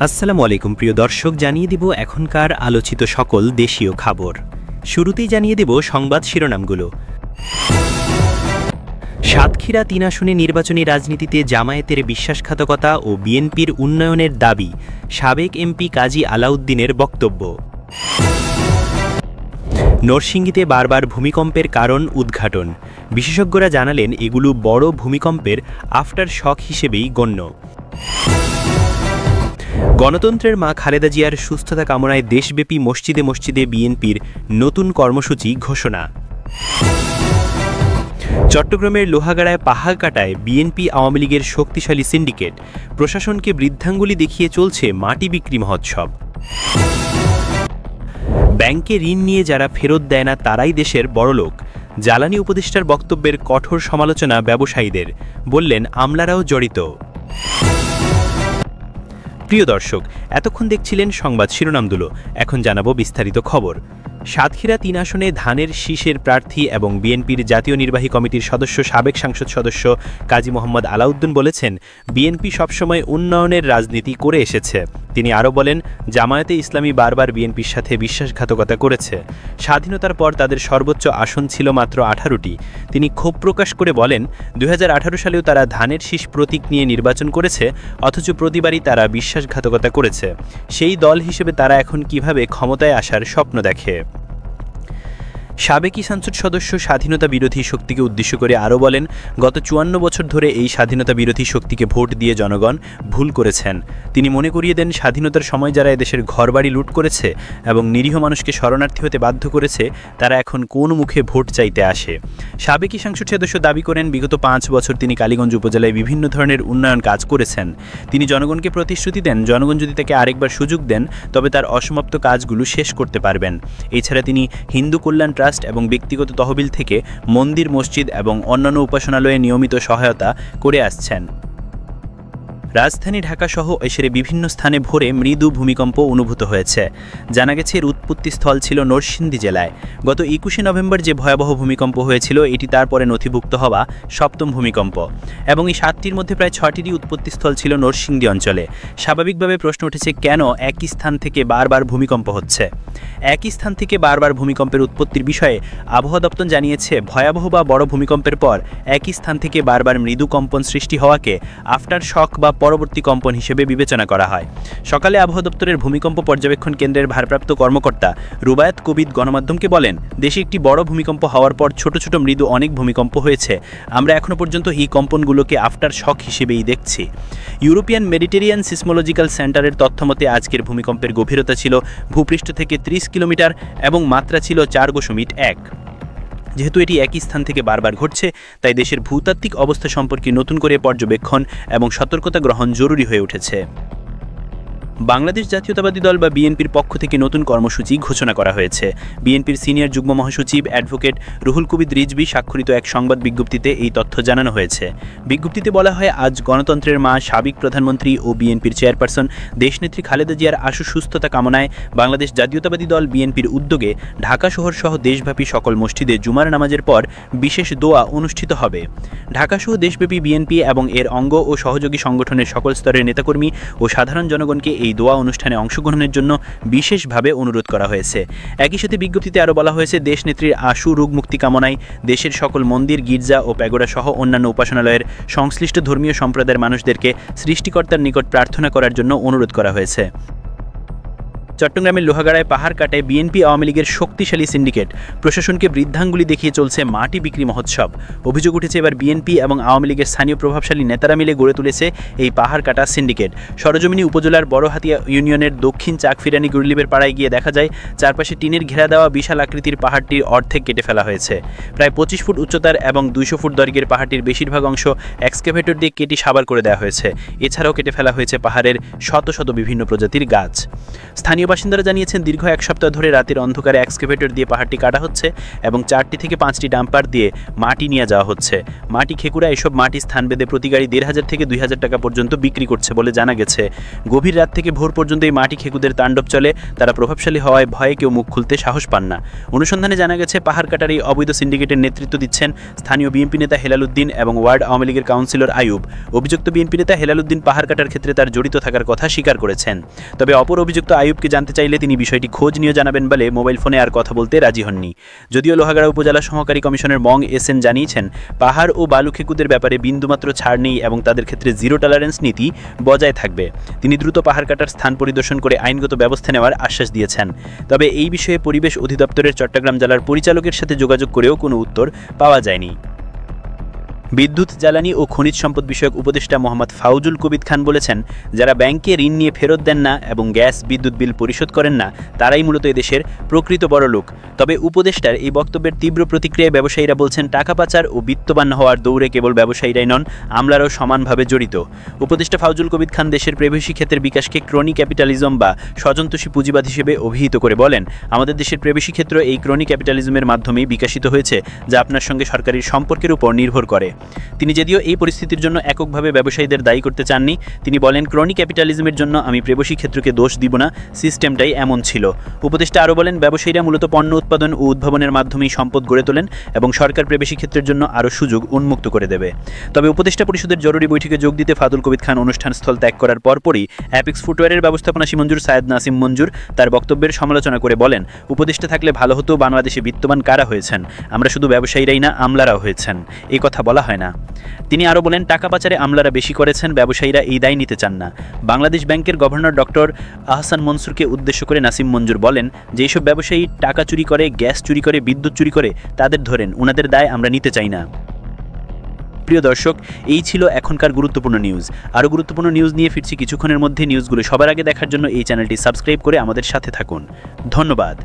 আসসালামু আলাইকুম প্রিয় দর্শক, জানিয়ে দিব এখনকার আলোচিত সকল দেশীয় খবর। শুরুতেই জানিয়ে দেব সংবাদ শিরোনামগুলো। সাতক্ষীরা ৩ আসনে নির্বাচনী রাজনীতিতে জামায়াতের বিশ্বাসঘাতকতা ও বিএনপির উন্নয়নের দাবি, সাবেক এমপি কাজী আলাউদ্দিনের বক্তব্য। নরসিংদীতে বারবার ভূমিকম্পের কারণ উদ্ঘাটন, বিশেষজ্ঞরা জানালেন এগুলো বড় ভূমিকম্পের আফটার শক হিসেবেই গণ্য। গণতন্ত্রের মা খালেদা জিয়ার সুস্থতা কামনায় দেশব্যাপী মসজিদে মসজিদে বিএনপির নতুন কর্মসূচি ঘোষণা। চট্টগ্রামের লোহাগাড়ায় পাহাড় কাটায় বিএনপি আওয়ামী লীগের শক্তিশালী সিন্ডিকেট, প্রশাসনকে বৃদ্ধাঙ্গুলি দেখিয়ে চলছে মাটি বিক্রি মহোৎসব। ব্যাংকে ঋণ নিয়ে যারা ফেরত দেয় না তারাই দেশের বড়লোক, জ্বালানি উপদেষ্টার বক্তব্যের কঠোর সমালোচনা ব্যবসায়ীদের, বললেন আমলারাও জড়িত। প্রিয় দর্শক, এতক্ষণ দেখছিলেন সংবাদ শিরোনামগুলো, এখন জানাবো বিস্তারিত খবর। সাতক্ষীরা ৩ আসনে ধানের শীষের প্রার্থী এবং বিএনপির জাতীয় নির্বাহী কমিটির সদস্য সাবেক সংসদ সদস্য কাজী মোহাম্মদ আলাউদ্দিন বলেছেন, বিএনপি সবসময় উন্নয়নের রাজনীতি করে এসেছে। তিনি আরও বলেন, জামায়াতে ইসলামী বারবার বিএনপির সাথে বিশ্বাসঘাতকতা করেছে। স্বাধীনতার পর তাদের সর্বোচ্চ আসন ছিল মাত্র 18টি। তিনি ক্ষোভ প্রকাশ করে বলেন, 2018 সালেও তারা ধানের শীষ প্রতীক নিয়ে নির্বাচন করেছে, অথচ প্রতিবারই তারা বিশ্বাসঘাতকতা করেছে। সেই দল হিসেবে তারা এখন কিভাবে ক্ষমতায় আসার স্বপ্ন দেখে। সাবেক সংসদ সদস্য স্বাধীনতা বিরোধী শক্তিকে উদ্দেশ্য করে আরও বলেন, গত 54 বছর ধরে এই স্বাধীনতা বিরোধী শক্তিকে ভোট দিয়ে জনগণ ভুল করেছেন। তিনি মনে করিয়ে দেন, স্বাধীনতার সময় যারা এদেশের ঘরবাড়ি লুট করেছে এবং নিরীহ মানুষকে শরণার্থী হতে বাধ্য করেছে, তারা এখন কোন মুখে ভোট চাইতে আসে। সাবেক সংসদ সদস্য দাবি করেন, বিগত 5 বছর তিনি কালীগঞ্জ উপজেলায় বিভিন্ন ধরনের উন্নয়ন কাজ করেছেন। তিনি জনগণকে প্রতিশ্রুতি দেন, জনগণ যদি তাকে আরেকবার সুযোগ দেন তবে তার অসমাপ্ত কাজগুলো শেষ করতে পারবেন। এছাড়া তিনি হিন্দু কল্যাণ ট্রাস্ট এবং ব্যক্তিগত তহবিল থেকে মন্দির, মসজিদ এবং অন্যান্য উপাসনালয়ে নিয়মিত সহায়তা করে আসছেন। রাজধানী ঢাকাসহ এশিয়ার বিভিন্ন স্থানে ভোরে মৃদু ভূমিকম্প অনুভূত হয়েছে। জানা গেছে এর উৎপত্তিস্থল ছিল নরসিংদী জেলায়। গত 21শে নভেম্বর যে ভয়াবহ ভূমিকম্প হয়েছিল, এটি তারপরে নথিভুক্ত হওয়া 7ম ভূমিকম্প এবং এই 7টির মধ্যে প্রায় 6টিরই উৎপত্তিস্থল ছিল নরসিংদী অঞ্চলে। স্বাভাবিকভাবে প্রশ্ন উঠেছে, কেন একই স্থান থেকে বারবার ভূমিকম্প হচ্ছে? একই স্থান থেকে বারবার ভূমিকম্পের উৎপত্তির বিষয়ে আবহাওয়া দপ্তর জানিয়েছে, ভয়াবহ বা বড় ভূমিকম্পের পর একই স্থান থেকে বারবার মৃদু কম্পন সৃষ্টি হওয়াকে আফটার শক বা পরবর্তী কম্পন হিসেবে বিবেচনা করা হয়। সকালে আবহাওয়া দপ্তরের ভূমিকম্প পর্যবেক্ষণ কেন্দ্রের ভারপ্রাপ্ত কর্মকর্তা রুবায়াত কবির গণমাধ্যমকে বলেন, দেশে একটি বড় ভূমিকম্প হওয়ার পর ছোট ছোট মৃদু অনেক ভূমিকম্প হয়েছে। আমরা এখনও পর্যন্ত এই কম্পনগুলোকে আফটার শক হিসেবেই দেখছি। ইউরোপিয়ান মেডিটেরিয়ান সিসমোলজিক্যাল সেন্টারের তথ্যমতে আজকের ভূমিকম্পের গভীরতা ছিল ভূপৃষ্ঠ থেকে 30 কিলোমিটার এবং মাত্রা ছিল 4.1। যেহেতু এটি একই স্থান থেকে বারবার ঘটছে, তাই দেশের ভূতাত্ত্বিক অবস্থা সম্পর্কে নতুন করে পর্যবেক্ষণ এবং সতর্কতা গ্রহণ জরুরি হয়ে উঠেছে। বাংলাদেশ জাতীয়তাবাদী দল বা বিএনপির পক্ষ থেকে নতুন কর্মসূচি ঘোষণা করা হয়েছে। বিএনপির সিনিয়র যুগ্ম মহাসচিব অ্যাডভোকেট রুহুল কবির রিজভী স্বাক্ষরিত এক সংবাদ বিজ্ঞপ্তিতে এই তথ্য জানানো হয়েছে। বিজ্ঞপ্তিতে বলা হয়, আজ গণতন্ত্রের মা, সাবেক প্রধানমন্ত্রী ও বিএনপির চেয়ারপারসন দেশনেত্রী খালেদা জিয়ার আশু সুস্থতা কামনায় বাংলাদেশ জাতীয়তাবাদী দল বিএনপির উদ্যোগে ঢাকা শহর সহ দেশব্যাপী সকল মসজিদে জুমার নামাজের পর বিশেষ দোয়া অনুষ্ঠিত হবে। ঢাকাসহ দেশব্যাপী বিএনপি এবং এর অঙ্গ ও সহযোগী সংগঠনের সকল স্তরের নেতাকর্মী ও সাধারণ জনগণকে এই দোয়া অনুষ্ঠানে অংশগ্রহণের জন্য বিশেষভাবে অনুরোধ করা হয়েছে। একই সাথে বিজ্ঞপ্তিতে আরও বলা হয়েছে, দেশনেত্রীর আশু রোগ মুক্তি কামনায় দেশের সকল মন্দির, গির্জা ও প্যাগোডা সহ অন্যান্য উপাসনালয়ের সংশ্লিষ্ট ধর্মীয় সম্প্রদায়ের মানুষদেরকে সৃষ্টিকর্তার নিকট প্রার্থনা করার জন্য অনুরোধ করা হয়েছে। চট্টগ্রামের লোহাগাড়ায় পাহাড় কাটায় বিএনপি আওয়ামী লীগের শক্তিশালী সিন্ডিকেট, প্রশাসনকে বৃদ্ধাঙ্গুলি দেখিয়ে চলছে মাটি বিক্রি মহোৎসব। অভিযোগ উঠেছে, এবার বিএনপি এবং আওয়ামী লীগের স্থানীয় প্রভাবশালী নেতারা মিলে গড়ে তুলেছে এই পাহাড় কাটা সিন্ডিকেট। সরজমিনী উপজেলার বড়হাতিয়া ইউনিয়নের দক্ষিণ চাকফিরানি গুরলিবের পাড়ায় গিয়ে দেখা যায়, চারপাশে টিনের ঘেরা দেওয়া বিশাল আকৃতির পাহাড়টির অর্ধেক কেটে ফেলা হয়েছে। প্রায় 25 ফুট উচ্চতার এবং 200 ফুট দৈর্ঘ্যের পাহাড়টির বেশিরভাগ অংশ এক্সকেভেটর দিয়ে কেটে সাবার করে দেওয়া হয়েছে। এছাড়াও কেটে ফেলা হয়েছে পাহাড়ের শত শত বিভিন্ন প্রজাতির গাছ। স্থানীয় স্থানীয় বাসিন্দারা জানিয়েছেন দীর্ঘ 1 সপ্তাহ ধরে রাতের অন্ধকারে এক্সকেভেটর দিয়ে পাহাড়টি কাটা হচ্ছে এবং 4টি থেকে 5টি ডাম্পার দিয়ে মাটি নিয়ে যাওয়া হচ্ছে। মাটি খেকুরা এসব মাটি স্থান বেঁধে প্রতি গাড়ি 1,500 থেকে 2,000 টাকা পর্যন্ত বিক্রি করছে বলে জানা গেছে। গভীর রাত থেকে ভোর পর্যন্ত এই মাটি খেকুদের তাণ্ডব চলে। তারা প্রভাবশালী হওয়ায় ভয়ে কেউ মুখ খুলতে সাহস পান না। অনুসন্ধানে জানা গেছে পাহাড় কাটার এই অবৈধ সিন্ডিকেটের নেতৃত্ব দিচ্ছেন স্থানীয় বিএনপি নেতা হেলাল উদ্দিন এবং ওয়ার্ড আওয়ামী লীগের কাউন্সিলর আইয়ুব। অভিযুক্ত বিএনপি নেতা হেলাল উদ্দিন পাহাড় কাটার ক্ষেত্রে তার জড়িত থাকার কথা স্বীকার করেছেন। তবে অপর অভিযুক্ত আইয়ুবকে জানতে চাইলে তিনি বিষয়টি খোঁজ নিয়ে জানাবেন বলে মোবাইল ফোনে আর কথা বলতে রাজি হননি। যদিও লোহাগাড়া উপজেলা সহকারী কমিশনার মং এসএন জানিয়েছেন পাহাড় ও বালু খেকুদের ব্যাপারে বিন্দুমাত্র ছাড় নেই এবং তাদের ক্ষেত্রে জিরো টলারেন্স নীতি বজায় থাকবে। তিনি দ্রুত পাহাড় কাটার স্থান পরিদর্শন করে আইনগত ব্যবস্থা নেওয়ার আশ্বাস দিয়েছেন। তবে এই বিষয়ে পরিবেশ অধিদপ্তরের চট্টগ্রাম জেলার পরিচালকের সাথে যোগাযোগ করেও কোনো উত্তর পাওয়া যায়নি। বিদ্যুৎ, জ্বালানি ও খনিজ সম্পদ বিষয়ক উপদেষ্টা মোহাম্মদ ফাউজুল কবির খান বলেছেন যারা ব্যাংকে ঋণ নিয়ে ফেরত দেন না এবং গ্যাস বিদ্যুৎ বিল পরিশোধ করেন না তারাই মূলত এদেশের প্রকৃত বড়লোক। তবে উপদেষ্টার এই বক্তব্যের তীব্র প্রতিক্রিয়ায় ব্যবসায়ীরা বলছেন টাকা পাচার ও বিত্তবান হওয়ার দৌড়ে কেবল ব্যবসায়ীরাই নন, আমলারাও সমানভাবে জড়িত। উপদেষ্টা ফাউজুল কবির খান দেশের প্রেবেশী ক্ষেত্রের বিকাশকে ক্রনি ক্যাপিটালিজম বা স্বজন্তোষী পুঁজিবাদ হিসেবে অভিহিত করে বলেন আমাদের দেশের প্রেবেশী ক্ষেত্র এই ক্রনি ক্যাপিটালিজমের মাধ্যমেই বিকশিত হয়েছে যা আপনার সঙ্গে সরকারের সম্পর্কের উপর নির্ভর করে। তিনি যদিও এই পরিস্থিতির জন্য এককভাবে ব্যবসায়ীদের দায়ী করতে চাননি। তিনি বলেন ক্রনি ক্যাপিটালিজমের জন্য আমি প্রেবেশী ক্ষেত্রকে দোষ দিব না, সিস্টেমটাই এমন ছিল। উপদেষ্টা আরও বলেন ব্যবসায়ীরা মূলত পণ্য উৎপাদন ও উদ্ভাবনের মাধ্যমেই সম্পদ গড়ে তোলেন এবং সরকার প্রেবেশী ক্ষেত্রের জন্য আরও সুযোগ উন্মুক্ত করে দেবে। তবে উপদেষ্টা পরিষদের জরুরি বৈঠকে যোগ দিতে ফাদুল কবির খান অনুষ্ঠানস্থল ত্যাগ করার পরপরই অ্যাপিক্স ফুটওয়্যারের ব্যবস্থাপনা মঞ্জুর সায়েদ নাসিম মঞ্জুর তার বক্তব্যের সমালোচনা করে বলেন উপদেষ্টা থাকলে ভালো হতো, বাংলাদেশে বিত্তবান কারা হয়েছেন, আমরা শুধু ব্যবসায়ীরাই না আমলারাও হয়েছেন, এই কথা বলা হয় না। তিনি আরও বলেন টাকা পাচারে আমলারা বেশি করেছেন, ব্যবসায়ীরা এই দায় নিতে চান না। বাংলাদেশ ব্যাংকের গভর্নর ডক্টর আহসান মনসুরকে উদ্দেশ্য করে নাসিম মঞ্জুর বলেন যেসব ব্যবসায়ী টাকা চুরি করে, গ্যাস চুরি করে, বিদ্যুৎ চুরি করে তাদের ধরেন, ওনাদের দায় আমরা নিতে চাই না। প্রিয় দর্শক, এই ছিল এখনকার গুরুত্বপূর্ণ নিউজ। আরও গুরুত্বপূর্ণ নিউজ নিয়ে ফিরছি কিছুক্ষণের মধ্যে। নিউজগুলো সবার আগে দেখার জন্য এই চ্যানেলটি সাবস্ক্রাইব করে আমাদের সাথে থাকুন। ধন্যবাদ।